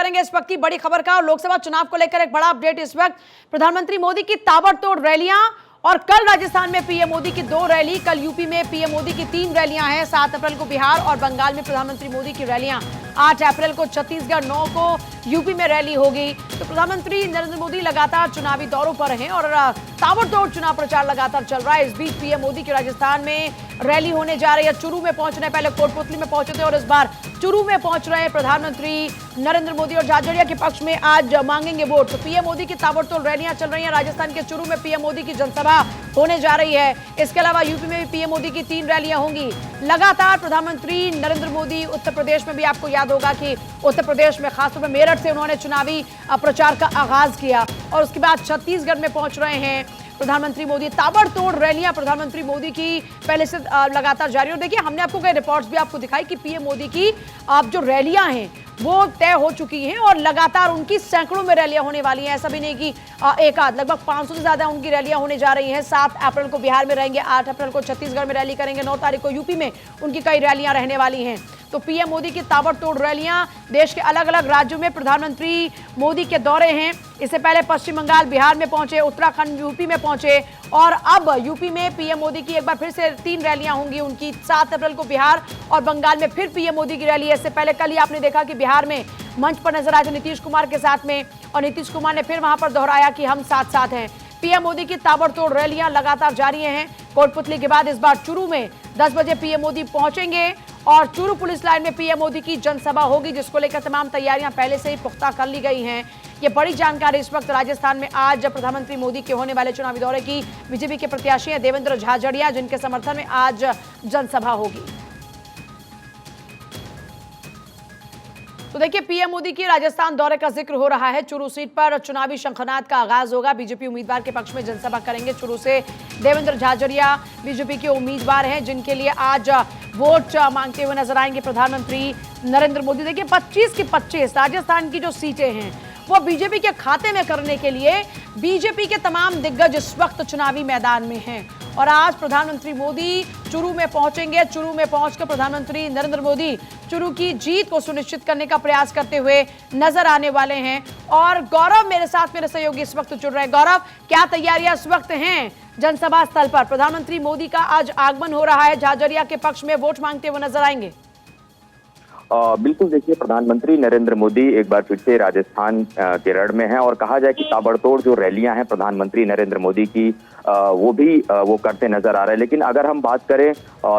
करेंगे इस वक्त की बड़ी खबर का और लोकसभा चुनाव को लेकर एक बड़ा अपडेट। इस वक्त प्रधानमंत्री मोदी की ताबड़तोड़ रैलियां और कल राजस्थान में पीएम मोदी की 2 रैली, कल यूपी में पीएम मोदी की 3 रैलियां हैं। 7 अप्रैल को बिहार और बंगाल में प्रधानमंत्री मोदी की रैलियां, 8 अप्रैल को छत्तीसगढ़, 9 को यूपी में रैली होगी। तो प्रधानमंत्री नरेंद्र मोदी लगातार चुनावी दौरों पर हैं और ताबड़तोड़ चुनाव प्रचार लगातार चल रहा है। इस बीच पीएम मोदी की राजस्थान में रैली होने जा रही है। चुरू में पहुंचने, पहले कोटपुतली में पहुंचे थे और इस बार चुरू में पहुंच रहे हैं प्रधानमंत्री नरेंद्र मोदी और झाझड़िया के पक्ष में आज मांगेंगे वोट। तो पीएम मोदी की ताबड़तोड़ रैलियां चल रही हैं। राजस्थान के चुरू में पीएम मोदी की जनसभा होने जा रही है। इसके अलावा यूपी में भी पीएम मोदी की 3 रैलियां होंगी। लगातार प्रधानमंत्री नरेंद्र मोदी उत्तर प्रदेश में भी, आपको याद होगा कि उत्तर प्रदेश में खासतौर पर मेरठ से उन्होंने चुनावी प्रचार का आगाज किया और उसके बाद छत्तीसगढ़ में पहुंच रहे हैं प्रधानमंत्री मोदी। ताबड़तोड़ रैलियां प्रधानमंत्री मोदी की पहले से लगातार जारी। और देखिए, हमने आपको कई रिपोर्ट्स भी आपको दिखाई कि पीएम मोदी की जो रैलियां हैं वो तय हो चुकी हैं और लगातार उनकी सैकड़ों में रैलियां होने वाली हैं। ऐसा भी नहीं कि एक आध, लगभग 500 से ज्यादा उनकी रैलियां होने जा रही हैं। 7 अप्रैल को बिहार में रहेंगे, 8 अप्रैल को छत्तीसगढ़ में रैली करेंगे, 9 तारीख को यूपी में उनकी कई रैलियां रहने वाली हैं। तो पीएम मोदी की ताबड़तोड़ रैलियां, देश के अलग अलग राज्यों में प्रधानमंत्री मोदी के दौरे हैं। इससे पहले पश्चिम बंगाल, बिहार में पहुंचे, उत्तराखंड, यूपी में पहुंचे और अब यूपी में पीएम मोदी की एक बार फिर से 3 रैलियां होंगी उनकी। 7 अप्रैल को बिहार और बंगाल में फिर पीएम मोदी की रैली है। इससे पहले कल ही आपने देखा कि बिहार में मंच पर नजर आए थे नीतीश कुमार के साथ में और नीतीश कुमार ने फिर वहां पर दोहराया कि हम साथ साथ हैं। पीएम मोदी की ताबड़तोड़ रैलियां लगातार जारी हैं। कोटपुतली के बाद इस बार चुरू में 10 बजे पीएम मोदी पहुंचेंगे और चुरू पुलिस लाइन में पीएम मोदी की जनसभा होगी, जिसको लेकर तमाम तैयारियां पहले से ही पुख्ता कर ली गई हैं। ये बड़ी जानकारी इस वक्त राजस्थान में आज प्रधानमंत्री मोदी के होने वाले चुनावी दौरे की। बीजेपी के प्रत्याशी हैं देवेंद्र झाझड़िया, जिनके समर्थन में आज जनसभा होगी। तो देखिए, पीएम मोदी की राजस्थान दौरे का जिक्र हो रहा है। चुरू सीट पर चुनावी शंखनाद का आगाज होगा। बीजेपी उम्मीदवार के पक्ष में जनसभा करेंगे। चुरू से देवेंद्र झाझड़िया बीजेपी के उम्मीदवार हैं, जिनके लिए आज वोट मांगते हुए नजर आएंगे प्रधानमंत्री नरेंद्र मोदी। देखिए, 25 की 25 राजस्थान की जो सीटें हैं वो बीजेपी के खाते में करने के लिए बीजेपी के तमाम दिग्गज इस वक्त चुनावी मैदान में हैं और आज प्रधानमंत्री मोदी चुरू में पहुंचेंगे। चुरू में पहुंचकर प्रधानमंत्री नरेंद्र मोदी चुरू की जीत को सुनिश्चित करने का प्रयास करते हुए नजर आने वाले हैं। और गौरव मेरे साथ, मेरे सहयोगी इस वक्त जुड़ रहे हैं। गौरव, क्या तैयारियां इस वक्त हैं जनसभा स्थल पर? प्रधानमंत्री मोदी का आज आगमन हो रहा है, झाझड़िया के पक्ष में वोट मांगते हुए नजर आएंगे। बिल्कुल, देखिए, प्रधानमंत्री नरेंद्र मोदी एक बार फिर से राजस्थान के रण में हैं और कहा जाए कि ताबड़तोड़ जो रैलियां हैं प्रधानमंत्री नरेंद्र मोदी की वो करते नजर आ रहे हैं। लेकिन अगर हम बात करें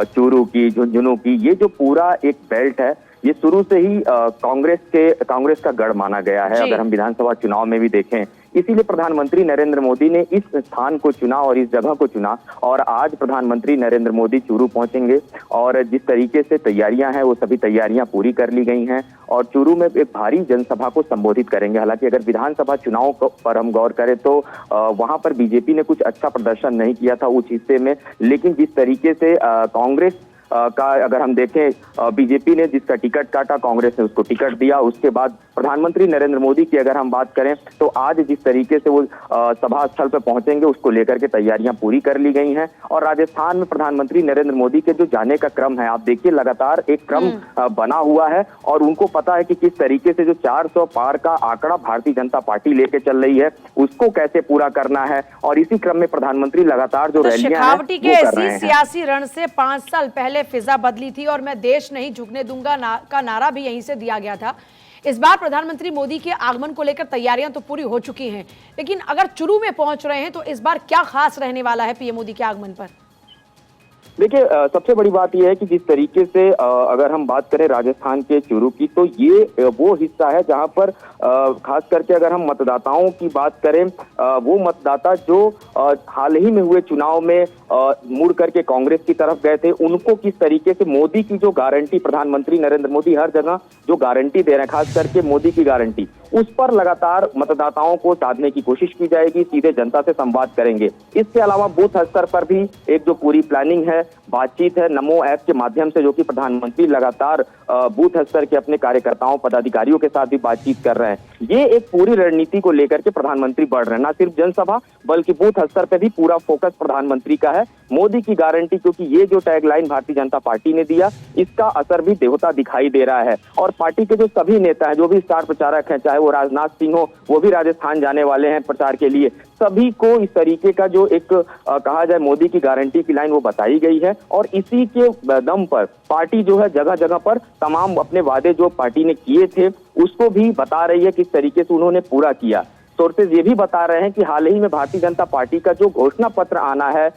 चूरू की, झुंझुनू की, ये जो पूरा एक बेल्ट है ये शुरू से ही कांग्रेस का गढ़ माना गया है। अगर हम विधानसभा चुनाव में भी देखें, इसीलिए प्रधानमंत्री नरेंद्र मोदी ने इस स्थान को चुना और इस जगह को चुना और आज प्रधानमंत्री नरेंद्र मोदी चूरू पहुंचेंगे और जिस तरीके से तैयारियां हैं वो सभी तैयारियां पूरी कर ली गई हैं और चूरू में एक भारी जनसभा को संबोधित करेंगे। हालांकि अगर विधानसभा चुनाव पर हम गौर करें तो वहां पर बीजेपी ने कुछ अच्छा प्रदर्शन नहीं किया था उस हिस्से में, लेकिन जिस तरीके से कांग्रेस का अगर हम देखें, बीजेपी ने जिसका टिकट काटा, कांग्रेस ने उसको टिकट दिया। उसके बाद प्रधानमंत्री नरेंद्र मोदी की अगर हम बात करें तो आज जिस तरीके से वो सभा स्थल पर पहुंचेंगे उसको लेकर के तैयारियां पूरी कर ली गई हैं और राजस्थान में प्रधानमंत्री नरेंद्र मोदी के जो जाने का क्रम है, आप देखिए लगातार एक क्रम बना हुआ है और उनको पता है कि किस तरीके से जो 400 पार का आंकड़ा भारतीय जनता पार्टी लेके चल रही है उसको कैसे पूरा करना है और इसी क्रम में प्रधानमंत्री लगातार जो रैलियां हैं वो कर रहे हैं। सियासी रण से 5 साल पहले फिजा बदली थी और मैं देश नहीं झुकने दूंगा का नारा भी यहीं से दिया गया था। इस बार प्रधानमंत्री मोदी के आगमन को लेकर तैयारियां तो पूरी हो चुकी हैं, लेकिन अगर चुरू में पहुंच रहे हैं तो इस बार क्या खास रहने वाला है पीएम मोदी के आगमन पर? देखिए, सबसे बड़ी बात यह है कि जिस तरीके से अगर हम बात करें राजस्थान के चूरू की, तो ये वो हिस्सा है जहां पर खास करके अगर हम मतदाताओं की बात करें, वो मतदाता जो हाल ही में हुए चुनाव में मुड़ करके कांग्रेस की तरफ गए थे, उनको किस तरीके से मोदी की जो गारंटी, प्रधानमंत्री नरेंद्र मोदी हर जगह जो गारंटी दे रहे हैं, खास करके मोदी की गारंटी, उस पर लगातार मतदाताओं को साधने की कोशिश की जाएगी। सीधे जनता से संवाद करेंगे। इसके अलावा बूथ स्तर पर भी एक जो पूरी प्लानिंग है बातचीत है नमो ऐप के माध्यम से, जो कि प्रधानमंत्री लगातार बूथ स्तर के अपने कार्यकर्ताओं पदाधिकारियों के साथ भी बातचीत कर रहे हैं। ये एक पूरी रणनीति को लेकर के प्रधानमंत्री बढ़ रहे हैं, ना सिर्फ जनसभा बल्कि बूथ स्तर पे भी पूरा फोकस प्रधानमंत्री का है। मोदी की गारंटी, क्योंकि ये जो टैगलाइन भारतीय जनता पार्टी ने दिया, इसका असर भी देवता दिखाई दे रहा है। और पार्टी के जो सभी नेता हैं, जो भी स्टार प्रचारक हैं, चाहे वो राजनाथ सिंह हो, वो भी राजस्थान जाने वाले हैं प्रचार के लिए, सभी को इस तरीके का जो एक कहा जाए मोदी की गारंटी की लाइन वो बताई गई है। और इसी के दम पर पार्टी जो है जगह जगह पर तमाम अपने वादे जो पार्टी ने किए थे उसको भी बता रही है किस तरीके से उन्होंने पूरा किया। सोर्सेज ये भी बता रहे हैं कि हाल ही में भारतीय जनता पार्टी का जो घोषणा पत्र आना है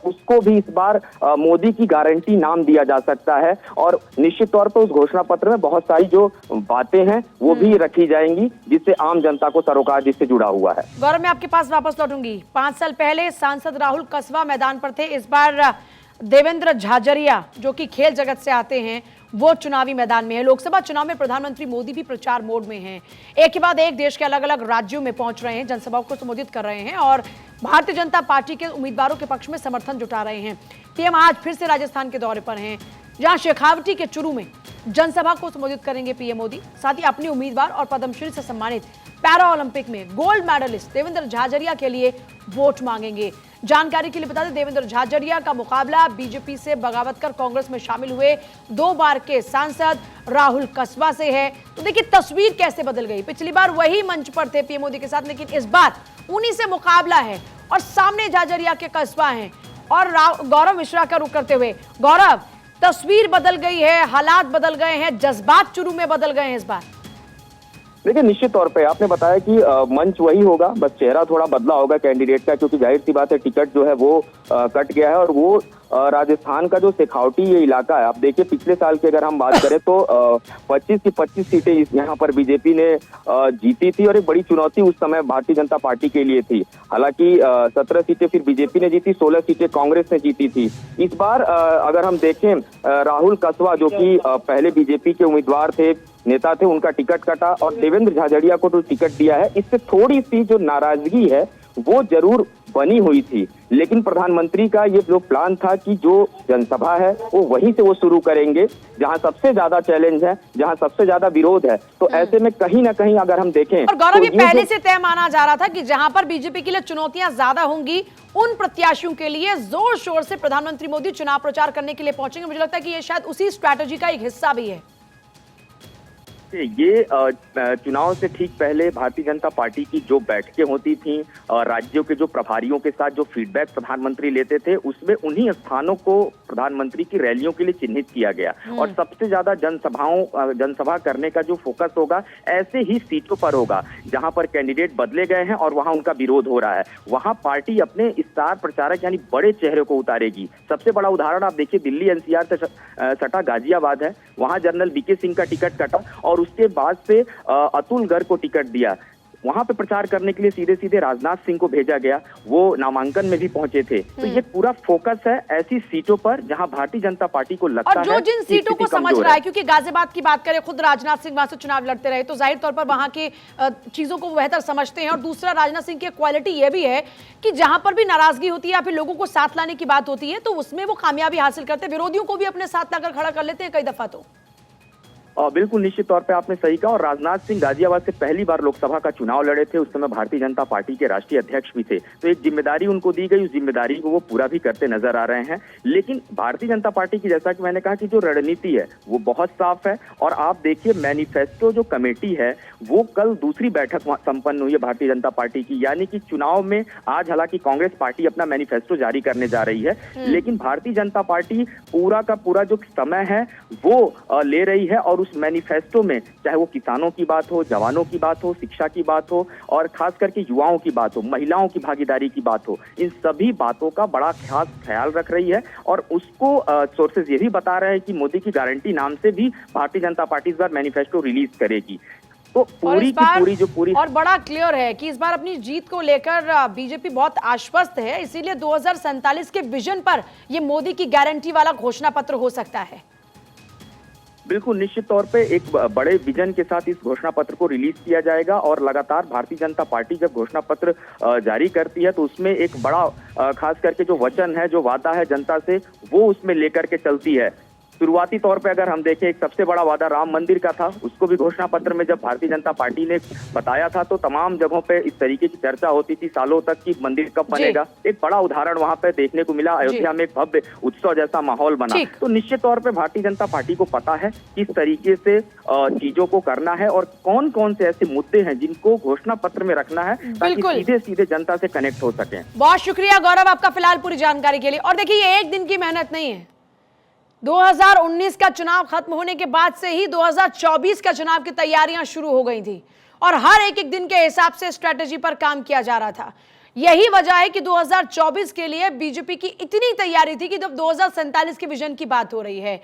उसको भी इस बार मोदी की गारंटी नाम दिया जा सकता है। और निश्चित तौर पर उस घोषणा पत्र में बहुत सारी जो बातें हैं वो भी रखी जाएंगी, जिससे आम जनता को सरोकार जिससे जुड़ा हुआ है। गौरव, मैं आपके पास वापस लौटूंगी। 5 साल पहले सांसद राहुल कसवा मैदान पर थे, इस बार देवेंद्र झाझरिया जो कि खेल जगत से आते हैं वो चुनावी मैदान में है। लोकसभा चुनाव में प्रधानमंत्री मोदी भी प्रचार मोड में हैं, एक के बाद एक देश के अलग अलग राज्यों में पहुंच रहे हैं, जनसभाओं को संबोधित कर रहे हैं और भारतीय जनता पार्टी के उम्मीदवारों के पक्ष में समर्थन जुटा रहे हैं। पीएम आज फिर से राजस्थान के दौरे पर हैं, जहां शेखावटी के चुरू में जनसभा को संबोधित करेंगे पीएम मोदी। साथ ही अपने उम्मीदवार और पद्मश्री से सम्मानित पैरा ओलंपिक में गोल्ड मेडलिस्ट देवेंद्र झाझरिया के लिए वोट मांगेंगे। जानकारी के लिए बता दें, देवेंद्र झाझरिया का मुकाबला बीजेपी से बगावत कर कांग्रेस में शामिल हुए 2 बार के सांसद राहुल कसवा से है। तो देखिए तस्वीर कैसे बदल गई। पिछली बार वही मंच पर थे पीएम मोदी के साथ, लेकिन इस बार उन्हीं से मुकाबला है और सामने झाझरिया के कसवा हैं। और गौरव मिश्रा का रुख करते हुए, गौरव, तस्वीर बदल गई है, हालात बदल गए हैं, जज्बात चुरू में बदल गए हैं इस बार। देखिए निश्चित तौर पे आपने बताया कि मंच वही होगा, बस चेहरा थोड़ा बदला होगा कैंडिडेट का, क्योंकि जाहिर सी बात है टिकट जो है वो कट गया है। और वो राजस्थान का जो शेखावटी ये इलाका है, आप देखिए पिछले साल की अगर हम बात करें तो 25 की 25 सीटें यहाँ पर बीजेपी ने जीती थी और एक बड़ी चुनौती उस समय भारतीय जनता पार्टी के लिए थी। हालांकि 17 सीटें फिर बीजेपी ने जीती, 16 सीटें कांग्रेस ने जीती थी। इस बार अगर हम देखें राहुल कसवा जो कि पहले बीजेपी के उम्मीदवार थे, नेता थे, उनका टिकट कटा और देवेंद्र झाझरिया को जो टिकट दिया है, इससे थोड़ी सी जो नाराजगी है वो जरूर बनी हुई थी। लेकिन प्रधानमंत्री का ये जो प्लान था कि जो जनसभा है वो वहीं से वो शुरू करेंगे जहां सबसे ज्यादा चैलेंज है, जहां सबसे ज्यादा विरोध है। तो ऐसे में कहीं ना कहीं अगर हम देखें, और गौरव, ये पहले से तय माना जा रहा था कि जहां पर बीजेपी के लिए चुनौतियां ज्यादा होंगी उन प्रत्याशियों के लिए जोर शोर से प्रधानमंत्री मोदी चुनाव प्रचार करने के लिए पहुंचेंगे। मुझे लगता है कि ये शायद उसी स्ट्रैटेजी का एक हिस्सा भी है। ये चुनाव से ठीक पहले भारतीय जनता पार्टी की जो बैठकें होती थीं, राज्यों के जो प्रभारियों के साथ जो फीडबैक प्रधानमंत्री लेते थे, उसमें उन्हीं स्थानों को प्रधानमंत्री की रैलियों के लिए चिन्हित किया गया। और सबसे ज्यादा जनसभा करने का जो फोकस होगा ऐसे ही सीटों पर होगा जहां पर कैंडिडेट बदले गए हैं और वहां उनका विरोध हो रहा है। वहां पार्टी अपने स्टार प्रचारक यानी बड़े चेहरे को उतारेगी। सबसे बड़ा उदाहरण आप देखिए, दिल्ली एनसीआर से सटा गाजियाबाद है, वहां जनरल वीके सिंह का टिकट कटा और उसके बाद से अतुल गर्ग को टिकट दिया। वहां पे प्रचार करने के लिए सीधे सीधे राजनाथ सिंह को भेजा गया, वो नामांकन में भी पहुंचे थे। तो ये पूरा फोकस है ऐसी सीटों पर जहां भारतीय जनता पार्टी को लगता है और जो जिन सीटों को समझ रहा है, क्योंकि गाजियाबाद की बात करें, खुद राजनाथ सिंह वहां से चुनाव लड़ते रहे, तो जाहिर तौर पर वहां की चीजों को बेहतर समझते हैं। और दूसरा, राजनाथ सिंह की क्वालिटी यह भी है कि जहां पर भी नाराजगी होती है या फिर लोगों को साथ लाने की बात होती है तो उसमें वो कामयाबी हासिल करते हैं, विरोधियों को भी अपने साथ लाकर खड़ा कर लेते हैं कई दफा। तो बिल्कुल निश्चित तौर पे आपने सही कहा। और राजनाथ सिंह गाजियाबाद से पहली बार लोकसभा का चुनाव लड़े थे, उस समय भारतीय जनता पार्टी के राष्ट्रीय अध्यक्ष भी थे। तो एक जिम्मेदारी उनको दी गई, उस जिम्मेदारी को वो पूरा भी करते नजर आ रहे हैं। लेकिन भारतीय जनता पार्टी की, जैसा कि मैंने कहा, कि जो रणनीति है वो बहुत साफ है। और आप देखिए मैनिफेस्टो जो कमेटी है वो कल दूसरी बैठक संपन्न हुई है भारतीय जनता पार्टी की, यानी कि चुनाव में आज हालांकि कांग्रेस पार्टी अपना मैनिफेस्टो जारी करने जा रही है, लेकिन भारतीय जनता पार्टी पूरा का पूरा जो समय है वो ले रही है। और उस मैनिफेस्टो में चाहे वो किसानों की बात हो, जवानों की बात हो, शिक्षा की बात हो और खास करके युवाओं की बात हो, महिलाओं की भागीदारी की बात हो, इन सभी बातों का बड़ा खास ख्याल रख रही है। और उसको सोर्सेज ये भी बता रहे हैं कि मोदी की गारंटी नाम से भी भारतीय जनता पार्टी इस बार मैनिफेस्टो रिलीज करेगी। तो पूरी और बड़ा क्लियर है कि इस बार अपनी जीत को लेकर बीजेपी बहुत आश्वस्त है, इसीलिए 2047 के विजन पर ये मोदी की गारंटी वाला घोषणा पत्र हो सकता है। बिल्कुल, निश्चित तौर पे एक बड़े विजन के साथ इस घोषणा पत्र को रिलीज किया जाएगा और लगातार भारतीय जनता पार्टी जब घोषणा पत्र जारी करती है तो उसमें एक बड़ा खास करके जो वचन है, जो वादा है जनता से, वो उसमें लेकर के चलती है। शुरुआती तौर पे अगर हम देखें, एक सबसे बड़ा वादा राम मंदिर का था, उसको भी घोषणा पत्र में जब भारतीय जनता पार्टी ने बताया था तो तमाम जगहों पे इस तरीके की चर्चा होती थी सालों तक कि मंदिर कब बनेगा। एक बड़ा उदाहरण वहां पे देखने को मिला, अयोध्या में एक भव्य उत्सव जैसा माहौल बना। तो निश्चित तौर पे भारतीय जनता पार्टी को पता है किस तरीके से चीजों को करना है और कौन कौन से ऐसे मुद्दे हैं जिनको घोषणा पत्र में रखना है ताकि सीधे सीधे जनता से कनेक्ट हो सके। बहुत शुक्रिया गौरव आपका फिलहाल पूरी जानकारी के लिए। और देखिए, ये एक दिन की मेहनत नहीं है। 2019 का चुनाव खत्म होने के बाद से ही 2024 का चुनाव की तैयारियां शुरू हो गई थी और हर एक दिन के हिसाब से स्ट्रेटेजी पर काम किया जा रहा था। यही वजह है कि 2024 के लिए बीजेपी की इतनी तैयारी थी कि जब 2047 के विजन की बात हो रही है,